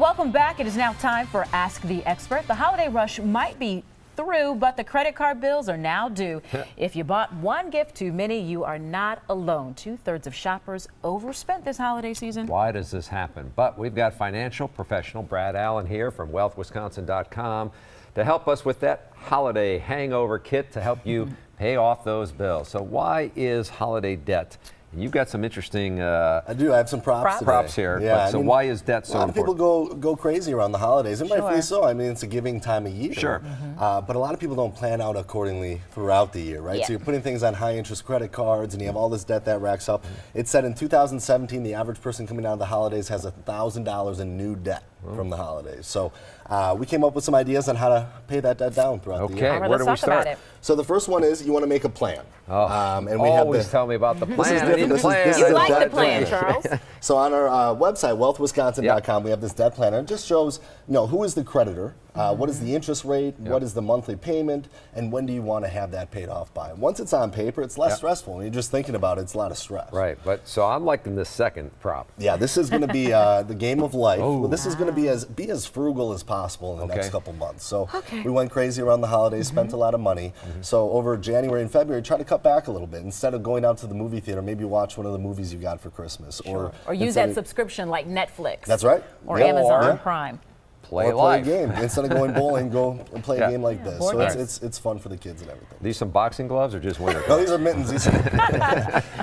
Welcome back. It is now time for Ask the Expert. The holiday rush might be through, but the credit card bills are now due. If you bought one gift too many, you are not alone. 2/3 of shoppers overspent this holiday season. Why does this happen? But we've got financial professional Brad Allen here from wealthwisconsin.com to help us with that holiday hangover kit to help you pay off those bills. So why is holiday debt? You've got some interesting I do. I have some props here. Yeah, But, so why is debt so important? A lot of people go crazy around the holidays, and rightfully so. I mean, it's a giving time of year. Sure. But a lot of people don't plan out accordingly throughout the year, right? Yeah. So you're putting things on high-interest credit cards, and you have all this debt that racks up. It said in 2017, the average person coming out of the holidays has $1,000 in new debt from the holidays. So we came up with some ideas on how to pay that debt down throughout the year. All right, Where do we let's talk start? about it. So the first one is you want to make a plan. And we have always tell me about the plan. This is I different. need a This is- plan. this is You a like the debt plan, Charles. So on our website, wealthwisconsin.com, we have this debt planner. It just shows, who is the creditor, what is the interest rate, what is the monthly payment, and when do you want to have that paid off by. Once it's on paper, it's less stressful. When you're just thinking about it, it's a lot of stress. Right, but so I'm liking the second prop. Yeah, this is going to be the game of life. Well, this is going to be as frugal as possible in the next couple months. So we went crazy around the holidays, spent a lot of money. So over January and February, try to cut back a little bit. Instead of going out to the movie theater, maybe watch one of the movies you got for Christmas. Or use that subscription like Netflix. That's right. Or Yeah. Amazon Prime. Play Or play a life. game. Instead of going bowling, go and play a game like this. board So games. it's fun for the kids and everything. These some boxing gloves or just winter No, gloves? these are mittens.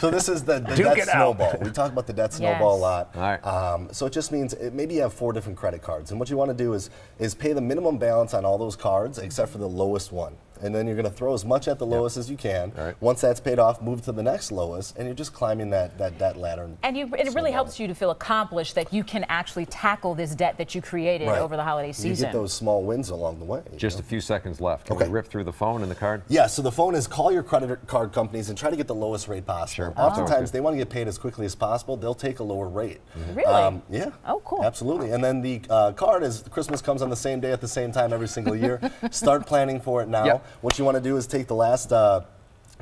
So this is the Duke debt it out. snowball. We talk about the debt snowball a lot. All right. So it just means maybe you have 4 different credit cards, and what you want to do is pay the minimum balance on all those cards except for the lowest one. And then you're going to throw as much at the lowest as you can. All right. Once that's paid off, move to the next lowest, and you're just climbing that debt ladder. And it really helps you to feel accomplished that you can actually tackle this debt that you created over the holiday season. You get those small wins along the way. Just a few seconds left. Can we rip through the phone and the card? Yeah, so the phone is call your credit card companies and try to get the lowest rate possible. Sure. Oftentimes they want to get paid as quickly as possible. They'll take a lower rate. Really? Yeah. Oh, cool. Absolutely. And then the card is Christmas comes on the same day at the same time every single year. Start planning for it now. Yep. What you want to do is take the last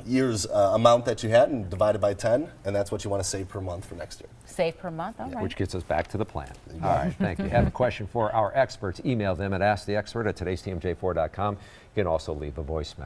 year's amount that you had and divide it by 10, and that's what you want to save per month for next year. Save per month, all right. Which gets us back to the plan. All right, thank you. Have a question for our experts? Email them at asktheexpert@today'stmj4.com. You can also leave a voicemail.